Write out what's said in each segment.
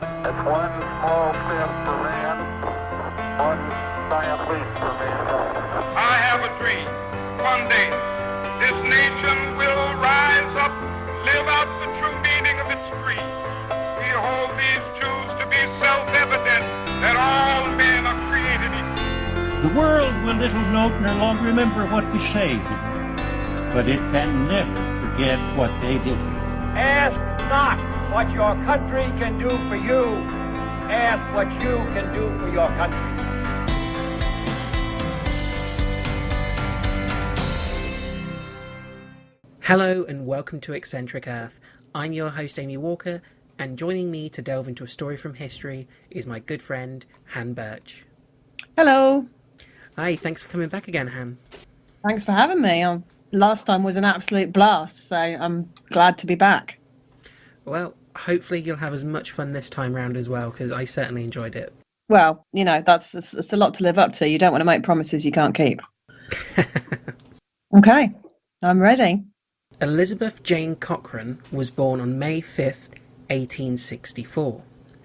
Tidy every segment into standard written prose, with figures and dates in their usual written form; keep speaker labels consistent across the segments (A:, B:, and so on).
A: It's one small step for man, one giant leap for mankind.
B: I have a dream. One day, this nation will rise up, live out the true meaning of its creed. We hold these truths to be self-evident that all men are created equal.
C: The world will little note no longer remember what we say, but it can never forget what they did.
D: Ask not what your country can do for you. Ask what you can do for your country.
E: Hello and welcome to Eccentric Earth. I'm your host Amy Walker, and joining me to delve into a story from history is my good friend Han Burch.
F: Hello.
E: Hi, thanks for coming back again, Han.
F: Thanks for having me. Last time was an absolute blast, so I'm glad to be back.
E: Well, hopefully you'll have as much fun this time round as well, because I certainly enjoyed it.
F: Well, you know, it's a lot to live up to. You don't want to make promises you can't keep. Okay, I'm ready.
E: Elizabeth Jane Cochrane was born on May 5th, 1864.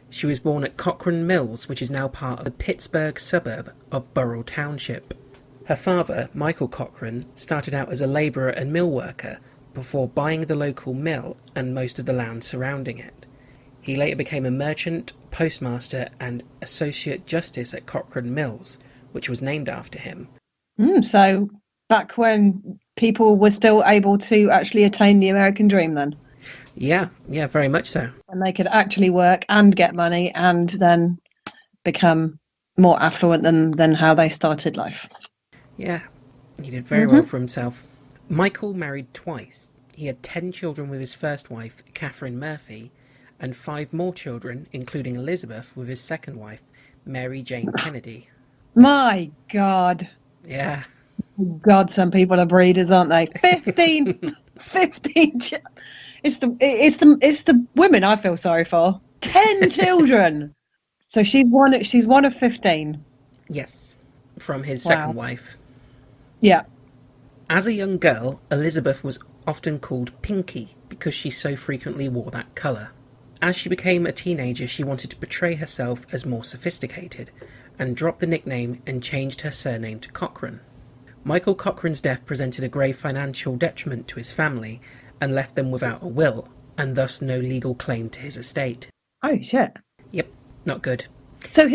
E: She was born at Cochrane Mills, which is now part of the Pittsburgh suburb of Burrell Township. Her father, Michael Cochrane, started out as a labourer and mill worker before buying the local mill and most of the land surrounding it. He later became a merchant, postmaster and associate justice at Cochrane Mills, which was named after him.
F: So back when people were still able to actually attain the American dream then?
E: Yeah, very much so.
F: And they could actually work and get money and then become more affluent than how they started life.
E: Yeah, he did very well for himself. Michael married twice. He had 10 children with his first wife, Catherine Murphy, and 5 more children, including Elizabeth, with his second wife, Mary Jane Kennedy.
F: My God.
E: Yeah.
F: God, some people are breeders, aren't they? 15. It's the women I feel sorry for. 10 children. So she's one of 15.
E: Yes, from his second wife.
F: Yeah.
E: As a young girl, Elizabeth was often called Pinky because she so frequently wore that colour. As she became a teenager, she wanted to portray herself as more sophisticated and dropped the nickname and changed her surname to Cochrane. Michael Cochrane's death presented a grave financial detriment to his family and left them without a will and thus no legal claim to his estate.
F: Oh shit.
E: Yep, not good.
F: So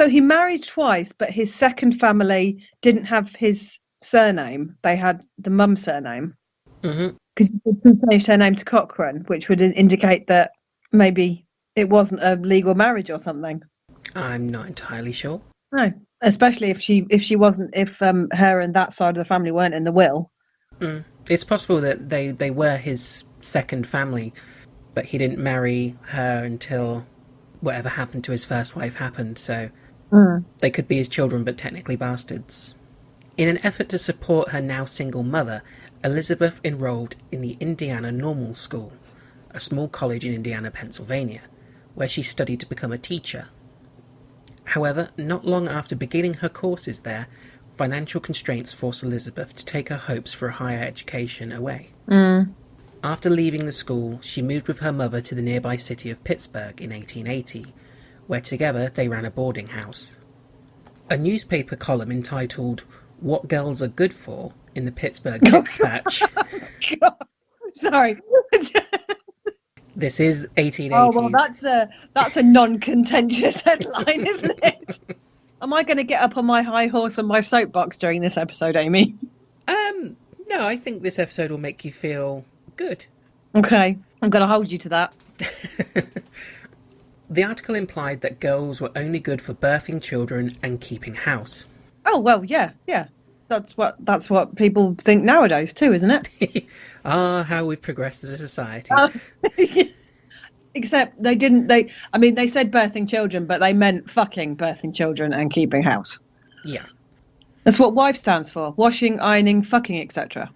F: he married twice, but his second family didn't have his surname. They had the mum's surname. Because he changed her name to Cochrane, which would indicate that maybe it wasn't a legal marriage or something.
E: I'm not entirely sure.
F: No, especially if her and that side of the family weren't in the will.
E: It's possible that they were his second family, but he didn't marry her until whatever happened to his first wife happened, so they could be his children but technically bastards. In an effort to support her now single mother, Elizabeth enrolled in the Indiana Normal School, a small college in Indiana, Pennsylvania, where she studied to become a teacher. However, not long after beginning her courses there, financial constraints forced Elizabeth to take her hopes for a higher education away. After leaving the school, she moved with her mother to the nearby city of Pittsburgh in 1880, where together they ran a boarding house. A newspaper column entitled "What Girls Are Good For" in the Pittsburgh Dispatch.
F: God. Sorry.
E: This is 1880s.
F: Oh well, that's a non-contentious headline, isn't it? Am I going to get up on my high horse and my soapbox during this episode, Amy?
E: No, I think this episode will make you feel good.
F: Okay, I'm going to hold you to that.
E: The article implied that girls were only good for birthing children and keeping house.
F: Oh well, yeah. That's what people think nowadays too, isn't it?
E: How we've progressed as a society.
F: Except they didn't. They said birthing children, but they meant fucking birthing children and keeping house.
E: Yeah.
F: That's what wife stands for: washing, ironing, fucking, etc.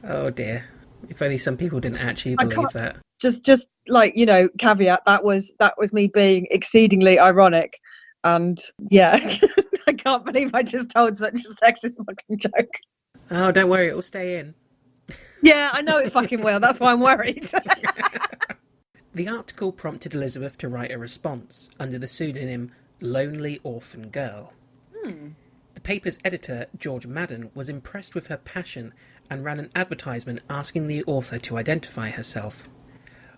E: Oh dear. If only some people didn't actually believe that.
F: Just like, you know, caveat, that was me being exceedingly ironic. And yeah, I can't believe I just told such a sexist fucking joke.
E: Oh, don't worry, it will stay in.
F: Yeah, I know it fucking will. That's why I'm worried.
E: The article prompted Elizabeth to write a response under the pseudonym Lonely Orphan Girl. The paper's editor, George Madden, was impressed with her passion and ran an advertisement asking the author to identify herself.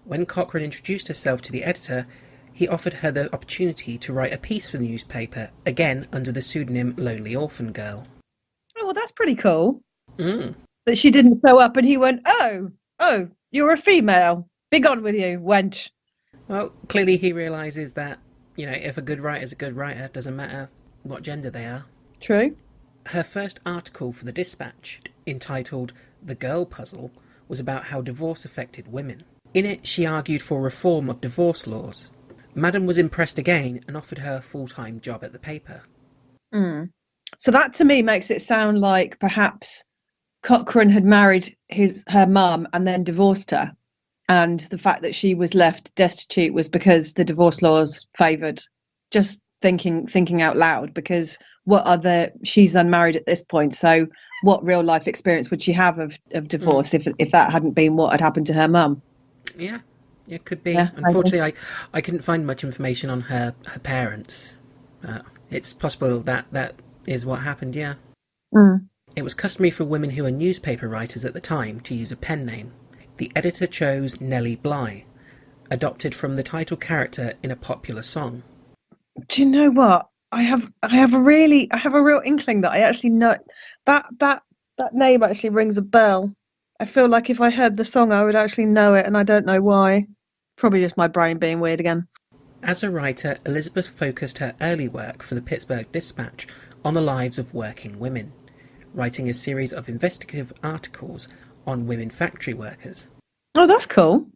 E: When Cochrane introduced herself to the editor, he offered her the opportunity to write a piece for the newspaper, again under the pseudonym Lonely Orphan Girl.
F: Oh, well, that's pretty cool. That she didn't show up and he went, oh, you're a female. Be gone with you, wench.
E: Well, clearly he realises that, if a good writer's a good writer, doesn't matter what gender they are.
F: True.
E: Her first article for the Dispatch, entitled The Girl Puzzle, was about how divorce affected women. In it, she argued for reform of divorce laws. Madam was impressed again and offered her a full-time job at the paper.
F: So that to me makes it sound like perhaps Cochrane had married her mum and then divorced her, and the fact that she was left destitute was because the divorce laws favoured. Just thinking out loud, because she's unmarried at this point, so what real life experience would she have of divorce if that hadn't been what had happened to her mum?
E: Yeah, it could be. Yeah, unfortunately, I couldn't find much information on her parents. It's possible that is what happened, yeah. It was customary for women who were newspaper writers at the time to use a pen name. The editor chose Nellie Bly, adopted from the title character in a popular song.
F: Do you know what? I have a real inkling that I actually know that name actually rings a bell. I feel like if I heard the song, I would actually know it, and I don't know why. Probably just my brain being weird again.
E: As a writer, Elizabeth focused her early work for the Pittsburgh Dispatch on the lives of working women, writing a series of investigative articles on women factory workers.
F: Oh, that's cool.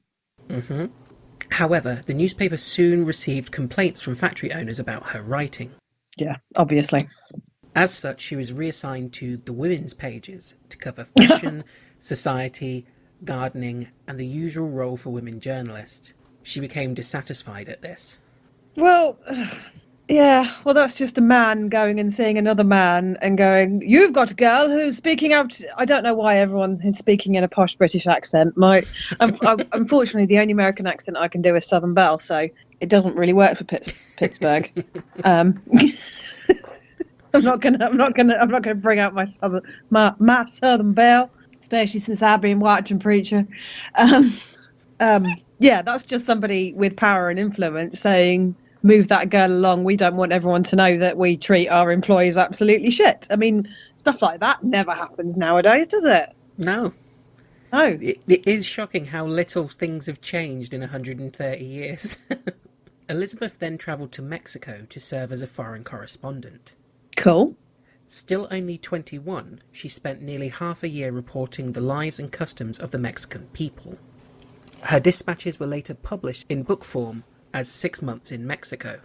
E: However, the newspaper soon received complaints from factory owners about her writing.
F: Yeah, obviously.
E: As such, she was reassigned to the women's pages to cover fashion, society, gardening, and the usual role for women journalists. She became dissatisfied at this. Well,
F: yeah, well, that's just a man going and seeing another man and going, you've got a girl who's speaking out. I don't know why everyone is speaking in a posh British accent. Unfortunately, the only American accent I can do is Southern Belle, so it doesn't really work for Pittsburgh. I'm not gonna bring out my Southern Belle, especially since I've been watching Preacher. Yeah, that's just somebody with power and influence saying, move that girl along. We don't want everyone to know that we treat our employees absolutely shit. I mean, stuff like that never happens nowadays, does it?
E: No. It is shocking how little things have changed in 130 years. Elizabeth then travelled to Mexico to serve as a foreign correspondent.
F: Cool.
E: Still only 21, she spent nearly half a year reporting the lives and customs of the Mexican people. Her dispatches were later published in book form as 6 Months in Mexico.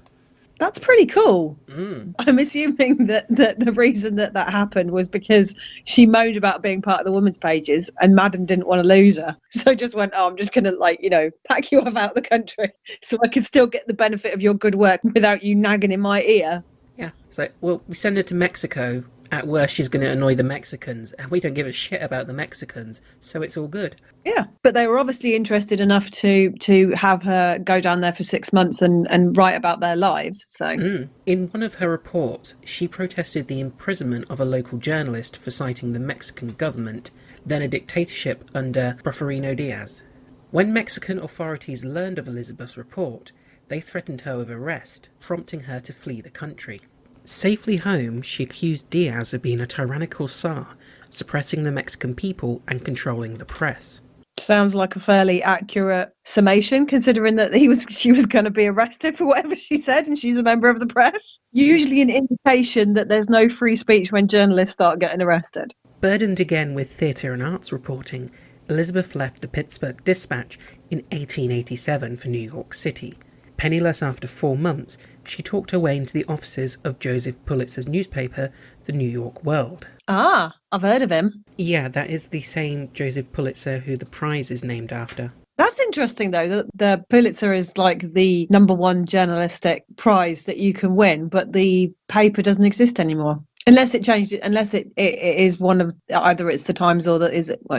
F: That's pretty cool. I'm assuming that the reason that happened was because she moaned about being part of the women's pages and Madden didn't want to lose her. So just went, I'm just going to, pack you off out the country so I can still get the benefit of your good work without you nagging in my ear.
E: Yeah. So, well, we send her to Mexico. At worst, she's going to annoy the Mexicans, and we don't give a shit about the Mexicans, so it's all good.
F: Yeah, but they were obviously interested enough to have her go down there for 6 months and write about their lives. So,
E: in one of her reports, she protested the imprisonment of a local journalist for citing the Mexican government, then a dictatorship under Porfirio Diaz. When Mexican authorities learned of Elizabeth's report, they threatened her with arrest, prompting her to flee the country. Safely home, she accused Diaz of being a tyrannical Tsar, suppressing the Mexican people and controlling the press.
F: Sounds like a fairly accurate summation, considering that she was going to be arrested for whatever she said, and she's a member of the press. Usually an indication that there's no free speech when journalists start getting arrested.
E: Burdened again with theatre and arts reporting, Elizabeth left the Pittsburgh Dispatch in 1887 for New York City. Penniless after 4 months, she talked her way into the offices of Joseph Pulitzer's newspaper, The New York World.
F: Ah, I've heard of him.
E: Yeah, that is the same Joseph Pulitzer who the prize is named after.
F: That's interesting, though, that the Pulitzer is like the #1 journalistic prize that you can win, but the paper doesn't exist anymore. Unless it changed it, unless it is one of either it's the Times or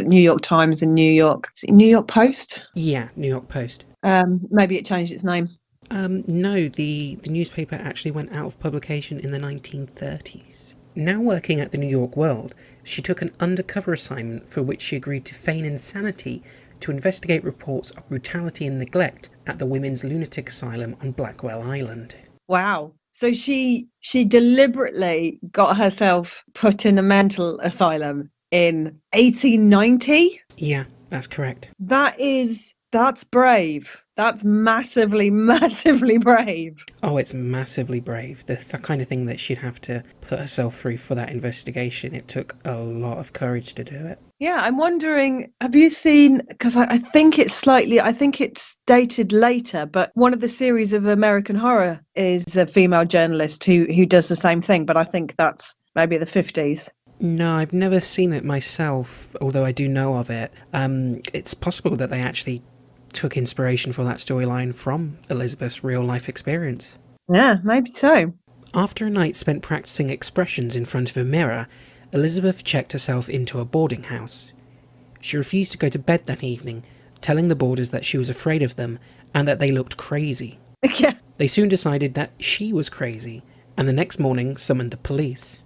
F: New York Times in New York. Is it New York Post?
E: Yeah, New York Post.
F: Maybe it changed its name.
E: No, the newspaper actually went out of publication in the 1930s. Now working at the New York World, she took an undercover assignment for which she agreed to feign insanity to investigate reports of brutality and neglect at the Women's Lunatic Asylum on Blackwell Island.
F: Wow. So she deliberately got herself put in a mental asylum in 1890?
E: Yeah, that's correct.
F: That's brave. That's massively, massively brave.
E: Oh, it's massively brave. The kind of thing that she'd have to put herself through for that investigation. It took a lot of courage to do it.
F: Yeah, I'm wondering, have you seen, because I think it's dated later, but one of the series of American Horror is a female journalist who does the same thing, but I think that's maybe the 50s.
E: No, I've never seen it myself, although I do know of it. It's possible that they actually took inspiration for that storyline from Elizabeth's real-life experience.
F: Yeah, maybe so.
E: After a night spent practicing expressions in front of a mirror, Elizabeth checked herself into a boarding house. She refused to go to bed that evening, telling the boarders that she was afraid of them and that they looked crazy.
F: Yeah.
E: They soon decided that she was crazy, and the next morning summoned the police.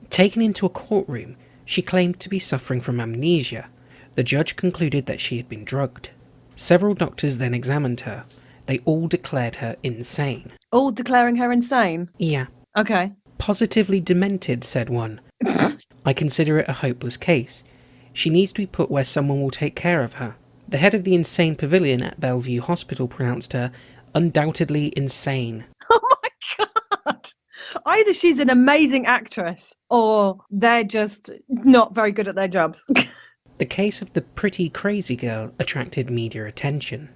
E: Taken into a courtroom, she claimed to be suffering from amnesia. The judge concluded that she had been drugged. Several doctors then examined her. They all declared her insane.
F: All declaring her insane?
E: Yeah.
F: Okay.
E: Positively demented, said one. I consider it a hopeless case. She needs to be put where someone will take care of her. The head of the insane pavilion at Bellevue Hospital pronounced her undoubtedly insane.
F: Oh my God! Either she's an amazing actress or they're just not very good at their jobs.
E: The case of the pretty crazy girl attracted media attention.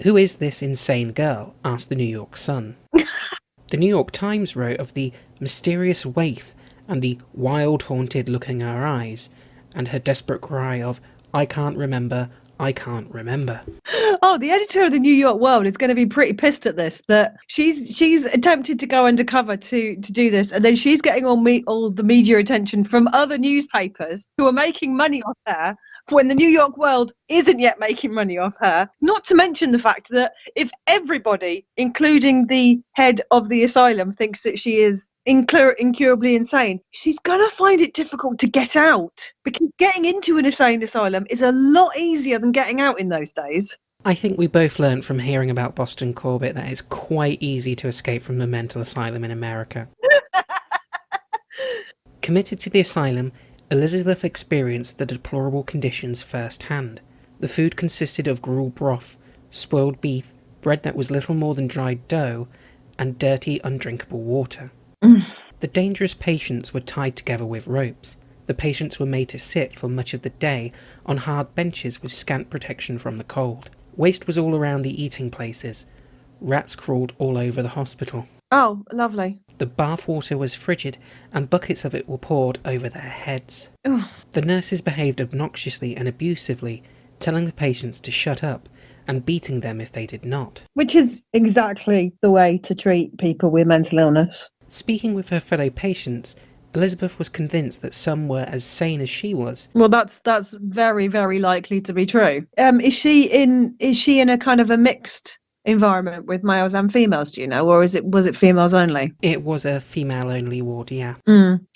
E: Who is this insane girl? Asked the New York Sun. The New York Times wrote of the mysterious waif and the wild haunted look in her eyes, and her desperate cry of, I can't remember, I can't remember.
F: Oh, the editor of the New York World is going to be pretty pissed at this, that she's attempted to go undercover to do this, and then she's getting all the media attention from other newspapers who are making money off her when the New York World isn't yet making money off her. Not to mention the fact that if everybody, including the head of the asylum, thinks that she is incurably insane, she's going to find it difficult to get out, because getting into an insane asylum is a lot easier than getting out in those days.
E: I think we both learnt from hearing about Boston Corbett that it's quite easy to escape from the mental asylum in America. Committed to the asylum, Elizabeth experienced the deplorable conditions firsthand. The food consisted of gruel broth, spoiled beef, bread that was little more than dried dough, and dirty, undrinkable water. The dangerous patients were tied together with ropes. The patients were made to sit for much of the day on hard benches with scant protection from the cold. Waste was all around the eating places. Rats crawled all over the hospital.
F: Oh, lovely.
E: The bath water was frigid, and buckets of it were poured over their heads.
F: Ugh.
E: The nurses behaved obnoxiously and abusively, telling the patients to shut up, and beating them if they did not.
F: Which is exactly the way to treat people with mental illness.
E: Speaking with her fellow patients, Elizabeth was convinced that some were as sane as she was.
F: Well, that's very, very likely to be true. Is she in a kind of a mixed environment with males and females, do you know, or was it females only?
E: It was a female-only ward, yeah.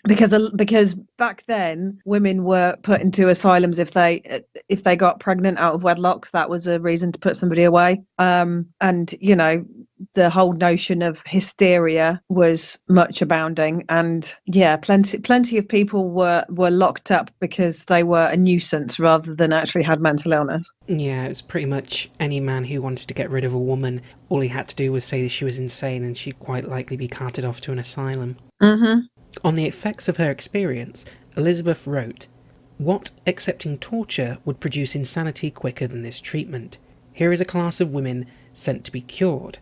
F: Because back then women were put into asylums if they got pregnant out of wedlock. That was a reason to put somebody away. And you know, the whole notion of hysteria was much abounding, and yeah, plenty of people were locked up because they were a nuisance rather than actually had mental illness.
E: Yeah, it was pretty much any man who wanted to get rid of a woman, all he had to do was say that she was insane and she'd quite likely be carted off to an asylum.
F: Mm-hmm.
E: On the effects of her experience, Elizabeth wrote, "What, accepting torture, would produce insanity quicker than this treatment? Here is a class of women sent to be cured.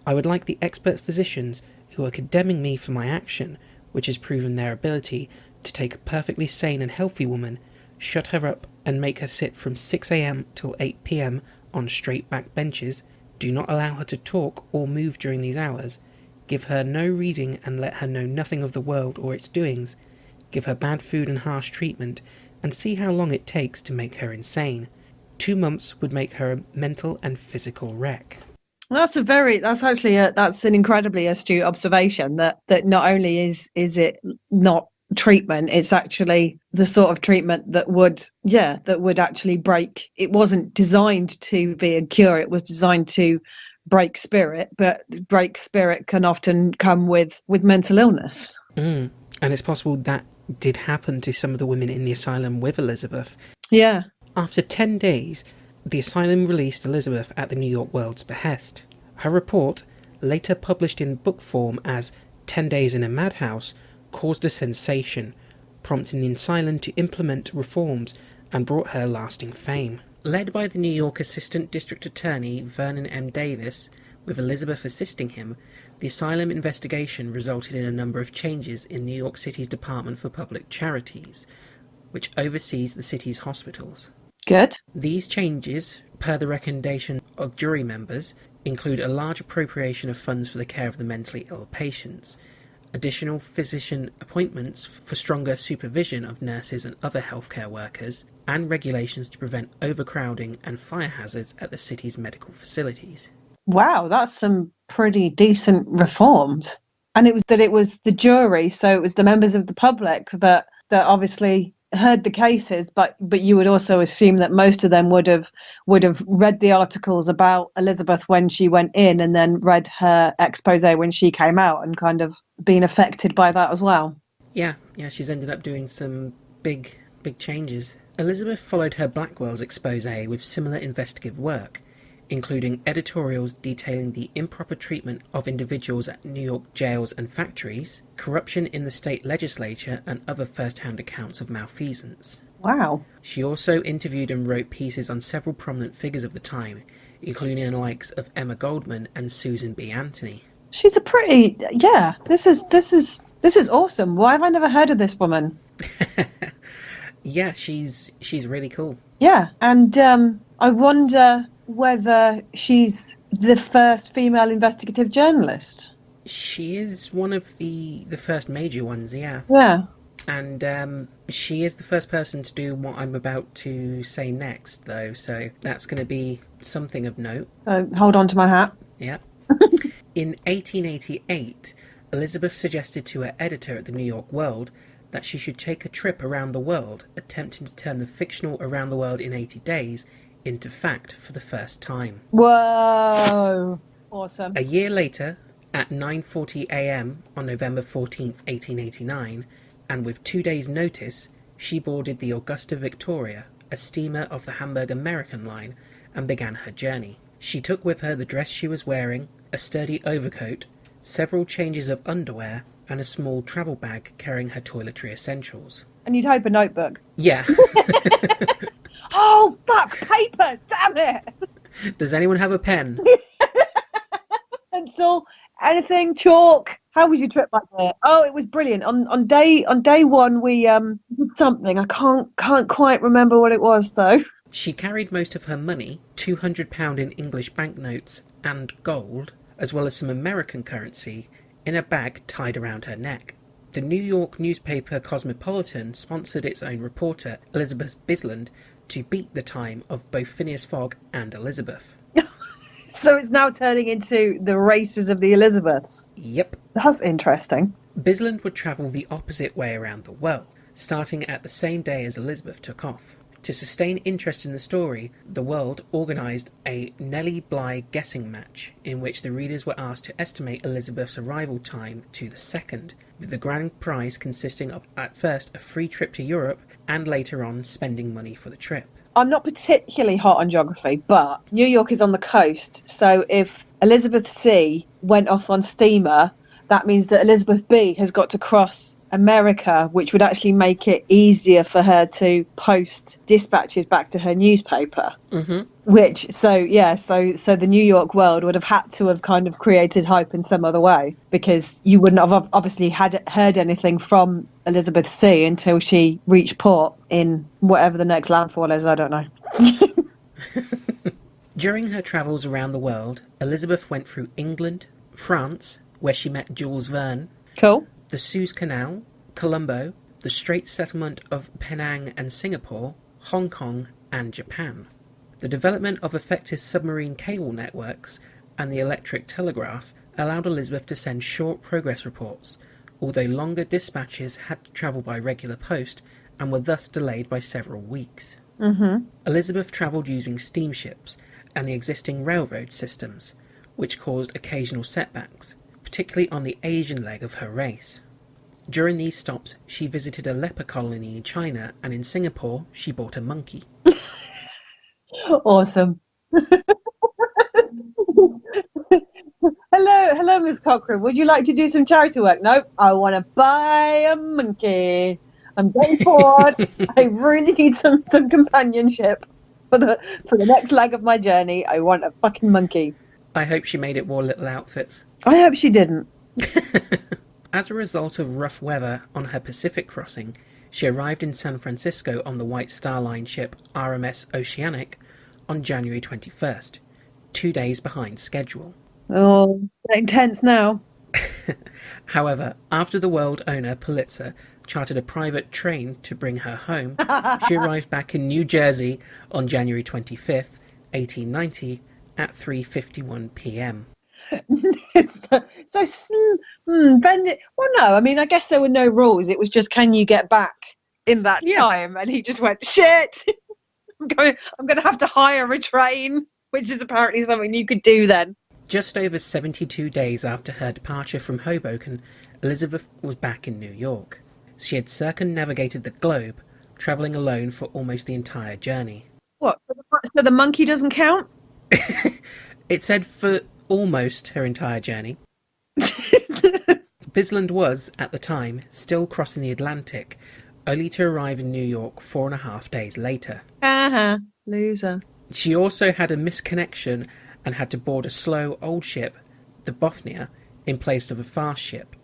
E: I would like the expert physicians who are condemning me for my action, which has proven their ability, to take a perfectly sane and healthy woman, shut her up and make her sit from 6 a.m. till 8 p.m. on straight back benches, do not allow her to talk or move during these hours, give her no reading and let her know nothing of the world or its doings, give her bad food and harsh treatment, and see how long it takes to make her insane. 2 months would make her a mental and physical wreck.
F: That's an incredibly astute observation that not only is it not treatment, it's actually the sort of treatment that would actually break. It wasn't designed to be a cure, it was designed to break spirit, but break spirit can often come with mental illness.
E: And it's possible that did happen to some of the women in the asylum with Elizabeth.
F: Yeah.
E: After 10 days, the asylum released Elizabeth at the New York World's behest. Her report, later published in book form as 10 Days in a Madhouse, caused a sensation, prompting the asylum to implement reforms and brought her lasting fame. Led by the New York Assistant District Attorney Vernon M. Davis, with Elizabeth assisting him, the asylum investigation resulted in a number of changes in New York City's Department for Public Charities, which oversees the city's hospitals.
F: Good.
E: These changes, per the recommendation of jury members, include a large appropriation of funds for the care of the mentally ill patients, additional physician appointments for stronger supervision of nurses and other healthcare workers, and regulations to prevent overcrowding and fire hazards at the city's medical facilities.
F: Wow, that's some pretty decent reforms. And it was the jury, so it was the members of the public that obviously heard the cases, but you would also assume that most of them would have read the articles about Elizabeth when she went in and then read her expose when she came out and kind of been affected by that as well.
E: Yeah, she's ended up doing some big changes. Elizabeth followed her Blackwell's expose with similar investigative work, including editorials detailing the improper treatment of individuals at New York jails and factories, corruption in the state legislature, and other first-hand accounts of malfeasance.
F: Wow. She
E: also interviewed and wrote pieces on several prominent figures of the time, including the likes of Emma Goldman and Susan B. Anthony.
F: She's a pretty... Yeah, this is awesome. Why have I never heard of this woman?
E: Yeah, she's really cool.
F: Yeah, and I wonder whether she's the first female investigative journalist.
E: She is one of the first major ones, yeah.
F: Yeah.
E: And she is the first person to do what I'm about to say next, though, so that's going to be something of note.
F: So hold on to my hat.
E: Yeah. In 1888, Elizabeth suggested to her editor at the New York World that she should take a trip around the world, attempting to turn the fictional Around the World in 80 Days into fact for the first time.
F: Whoa! Awesome.
E: A year later, at 9:40 a.m. on November 14th, 1889, and with 2 days' notice, she boarded the Augusta Victoria, a steamer of the Hamburg American line, and began her journey. She took with her the dress she was wearing, a sturdy overcoat, several changes of underwear, and a small travel bag carrying her toiletry essentials.
F: And you'd hope a notebook.
E: Yeah.
F: Oh, that paper! Damn it!
E: Does anyone have a pen?
F: Pencil, anything, chalk. How was your trip back there? Oh, it was brilliant. On day one, we did something. I can't quite remember what it was though.
E: She carried most of her money, £200 in English banknotes and gold, as well as some American currency, in a bag tied around her neck. The New York newspaper Cosmopolitan sponsored its own reporter, Elizabeth Bisland, to beat the time of both Phineas Fogg and Elizabeth.
F: So it's now turning into the races of the Elizabeths.
E: Yep.
F: That's interesting.
E: Bisland would travel the opposite way around the world, starting at the same day as Elizabeth took off. To sustain interest in the story, the World organised a Nellie Bly guessing match, in which the readers were asked to estimate Elizabeth's arrival time to the second, with the grand prize consisting of, at first, a free trip to Europe, and later on spending money for the trip.
F: I'm not particularly hot on geography, but New York is on the coast, so if Elizabeth C went off on steamer, that means that Elizabeth B has got to cross America, which would actually make it easier for her to post dispatches back to her newspaper.
E: Mm-hmm.
F: So the New York World would have had to have kind of created hype in some other way, because you wouldn't have obviously heard anything from Elizabeth C until she reached port in whatever the next landfall is. I don't know.
E: During her travels around the world, Elizabeth went through England, France, where she met Jules Verne,
F: Cool.
E: the Suez Canal, Colombo, the Straits Settlement of Penang and Singapore, Hong Kong, and Japan. The development of effective submarine cable networks and the electric telegraph allowed Elizabeth to send short progress reports, although longer dispatches had to travel by regular post and were thus delayed by several weeks. Elizabeth travelled using steamships and the existing railroad systems, which caused occasional setbacks, particularly on the Asian leg of her race. During these stops, she visited a leper colony in China, and in Singapore, she bought a monkey.
F: Awesome. Hello, Miss Cochrane. Would you like to do some charity work? Nope. I want to buy a monkey. I'm getting bored. I really need some companionship for the next leg of my journey. I want a fucking monkey.
E: I hope she made it wore little outfits.
F: I hope she didn't.
E: As a result of rough weather on her Pacific crossing, she arrived in San Francisco on the White Star Line ship RMS Oceanic on January 21st, 2 days behind schedule.
F: Oh, intense now.
E: However, after the world owner Pulitzer chartered a private train to bring her home, she arrived back in New Jersey on January 25th, 1890 at 3:51 p.m.
F: Well, no, I mean, I guess there were no rules. It was just, can you get back in that time? And he just went, shit, I'm going to have to hire a train, which is apparently something you could do then.
E: Just over 72 days after her departure from Hoboken, Elizabeth was back in New York. She had circumnavigated the globe, travelling alone for almost the entire journey.
F: What? So the monkey doesn't count?
E: It said for almost her entire journey. Bisland was, at the time, still crossing the Atlantic, only to arrive in New York 4.5 days later.
F: Loser.
E: She also had a misconnection and had to board a slow old ship, the Bothnia, in place of a fast ship.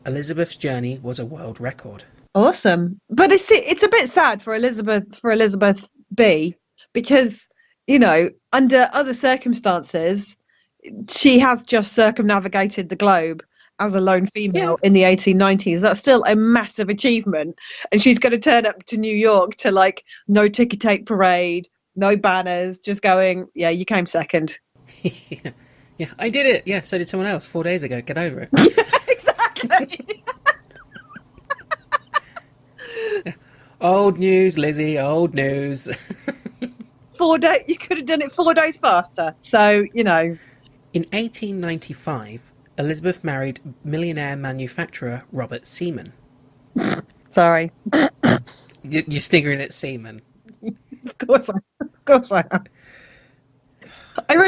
E: Elizabeth's journey was a world record.
F: Awesome. But it's a bit sad for Elizabeth B, because, you know, under other circumstances, she has just circumnavigated the globe as a lone female in the 1890s. That's still a massive achievement. And she's going to turn up to New York to, like, no ticker tape parade, no banners, just going, yeah, you came second.
E: Yeah, I did it. Yeah, so did someone else 4 days ago. Get over it.
F: Exactly.
E: Old news, Lizzie, old news.
F: 4 days. You could have done it 4 days faster. So, you know.
E: In 1895, Elizabeth married millionaire manufacturer Robert Seaman.
F: Sorry.
E: You're sniggering at Seaman.
F: Of course I am.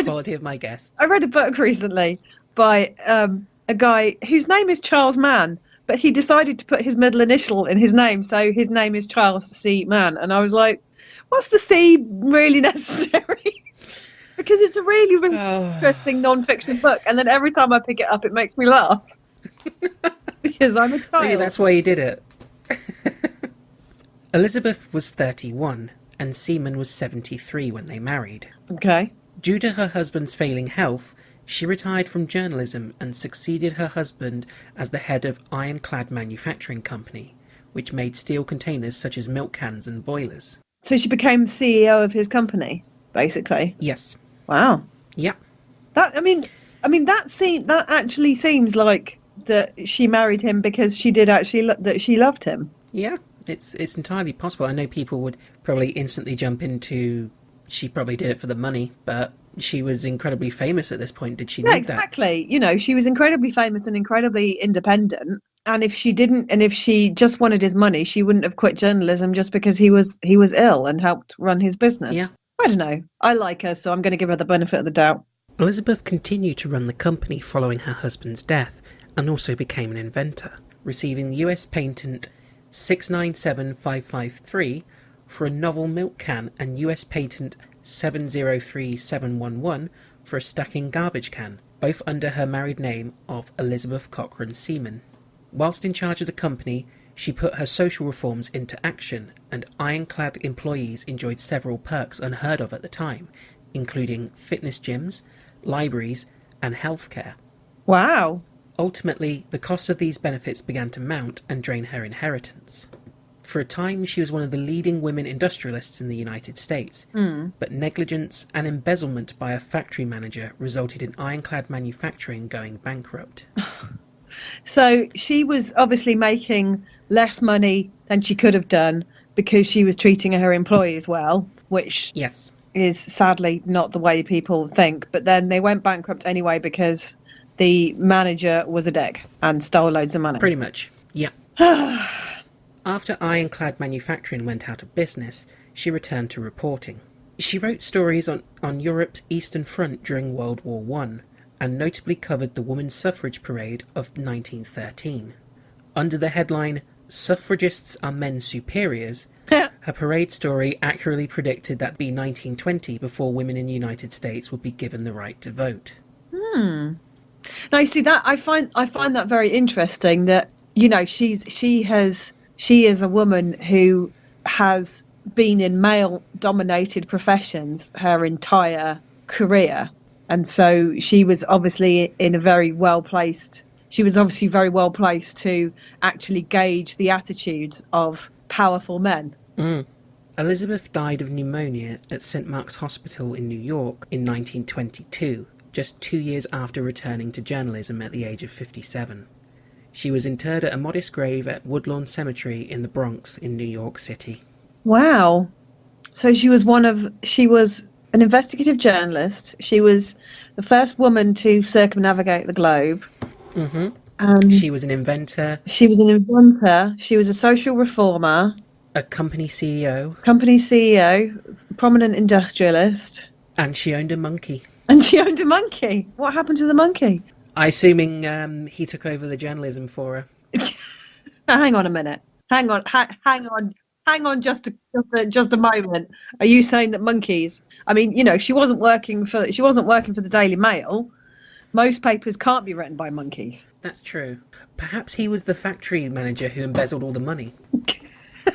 E: Quality of my guests.
F: I read a book recently by a guy whose name is Charles Mann, but he decided to put his middle initial in his name, so his name is Charles C. Mann. And I was like, what's the C really necessary? Because it's a really interesting non-fiction book, and then every time I pick it up, it makes me laugh. Because I'm a child.
E: Maybe that's why you did it. Elizabeth was 31, and Seaman was 73 when they married.
F: Okay.
E: Due to her husband's failing health, she retired from journalism and succeeded her husband as the head of Ironclad Manufacturing Company, which made steel containers such as milk cans and boilers.
F: So she became CEO of his company, basically?
E: Yes.
F: Wow.
E: Yeah.
F: That actually seems like that she married him because she did actually that she loved him.
E: Yeah, it's entirely possible. I know people would probably instantly jump into she probably did it for the money, but she was incredibly famous at this point. Did she need that?
F: Exactly. You know, she was incredibly famous and incredibly independent. And if she just wanted his money, she wouldn't have quit journalism just because he was ill and helped run his business.
E: Yeah.
F: I don't know. I like her, so I'm going to give her the benefit of the doubt.
E: Elizabeth continued to run the company following her husband's death and also became an inventor, receiving the US patent 697553 for a novel milk can and US patent 703711 for a stacking garbage can, both under her married name of Elizabeth Cochrane Seaman. Whilst in charge of the company, she put her social reforms into action, and Ironclad employees enjoyed several perks unheard of at the time, including fitness gyms, libraries, and healthcare.
F: Wow.
E: Ultimately, the cost of these benefits began to mount and drain her inheritance. For a time, she was one of the leading women industrialists in the United States, but negligence and embezzlement by a factory manager resulted in Ironclad Manufacturing going bankrupt.
F: So she was obviously making less money than she could have done because she was treating her employees well, which
E: Yes.
F: is sadly not the way people think. But then they went bankrupt anyway because the manager was a dick and stole loads of money.
E: Pretty much, yeah. After Ironclad Manufacturing went out of business, she returned to reporting. She wrote stories on Europe's Eastern Front during World War I, and notably covered the Women's Suffrage Parade of 1913. Under the headline, "Suffragists are men's superiors," her parade story accurately predicted that by 1920 before women in the United States would be given the right to vote.
F: Now you see that I find that very interesting that, you know, she is a woman who has been in male dominated professions her entire career, and so she was obviously very well placed to actually gauge the attitudes of powerful men.
E: Elizabeth died of pneumonia at St. Mark's Hospital in New York in 1922, just 2 years after returning to journalism at the age of 57. She was interred at a modest grave at Woodlawn Cemetery in the Bronx in New York City.
F: Wow. So she was an investigative journalist. She was the first woman to circumnavigate the globe.
E: She was an inventor.
F: She was a social reformer.
E: A company CEO.
F: Prominent industrialist.
E: And she owned a monkey.
F: What happened to the monkey?
E: I assuming he took over the journalism for her.
F: Hang on a minute. Hang on just a moment. Are you saying that monkeys? I mean, you know, she wasn't working for the Daily Mail. Most papers can't be written by monkeys.
E: That's true. Perhaps he was the factory manager who embezzled all the money.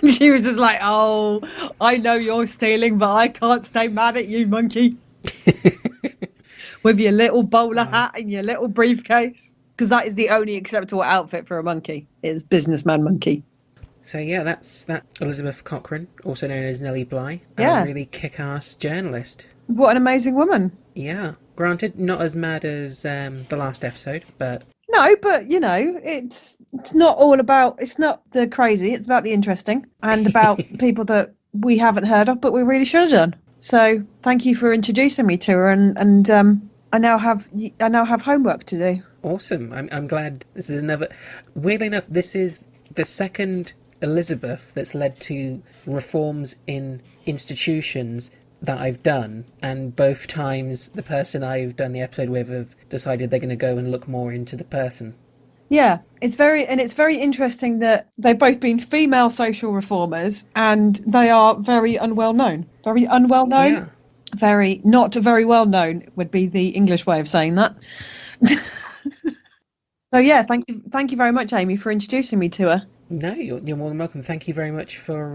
F: She was just like, "Oh, I know you're stealing, but I can't stay mad at you, monkey." With your little bowler hat and your little briefcase, because that is the only acceptable outfit for a monkey, is businessman monkey.
E: So yeah, that's Elizabeth Cochrane, also known as Nellie Bly.
F: Yeah.
E: A really kick-ass journalist.
F: What an amazing woman.
E: Yeah. Granted, not as mad as the last episode, but...
F: No, but, you know, it's not all about... It's not the crazy, it's about the interesting, and about people that we haven't heard of, but we really should have done. So, thank you for introducing me to her, and I now have homework to do.
E: Awesome. I'm glad this is another... Weirdly enough, this is the second Elizabeth that's led to reforms in institutions that I've done, and both times the person I've done the episode with have decided they're going to go and look more into the person.
F: Yeah, it's very interesting that they've both been female social reformers, and they are very unwell known. Very unwell known.
E: Yeah.
F: Very not very well known would be the English way of saying that. So yeah, thank you very much, Amy, for introducing me to her.
E: No, you're more than welcome. Thank you very much for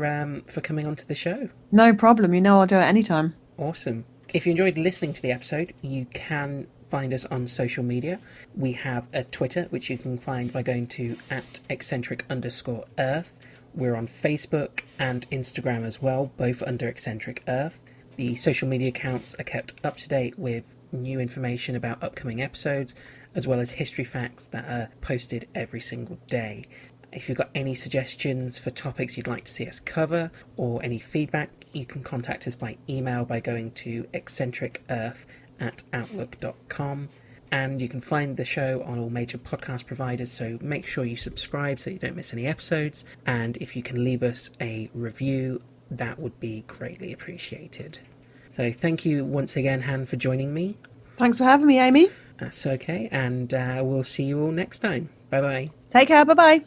E: coming onto the show.
F: No problem. You know I'll do it anytime.
E: Awesome. If you enjoyed listening to the episode, you can find us on social media. We have a Twitter, which you can find by going to @eccentric_earth. We're on Facebook and Instagram as well, both under Eccentric Earth. The social media accounts are kept up to date with new information about upcoming episodes, as well as history facts that are posted every single day. If you've got any suggestions for topics you'd like to see us cover, or any feedback, you can contact us by email by going to eccentricearth@outlook.com. And you can find the show on all major podcast providers, so make sure you subscribe so you don't miss any episodes. And if you can leave us a review, that would be greatly appreciated. So thank you once again, Han, for joining me.
F: Thanks for having me, Amy.
E: That's okay, and we'll see you all next time. Bye-bye.
F: Take care. Bye-bye.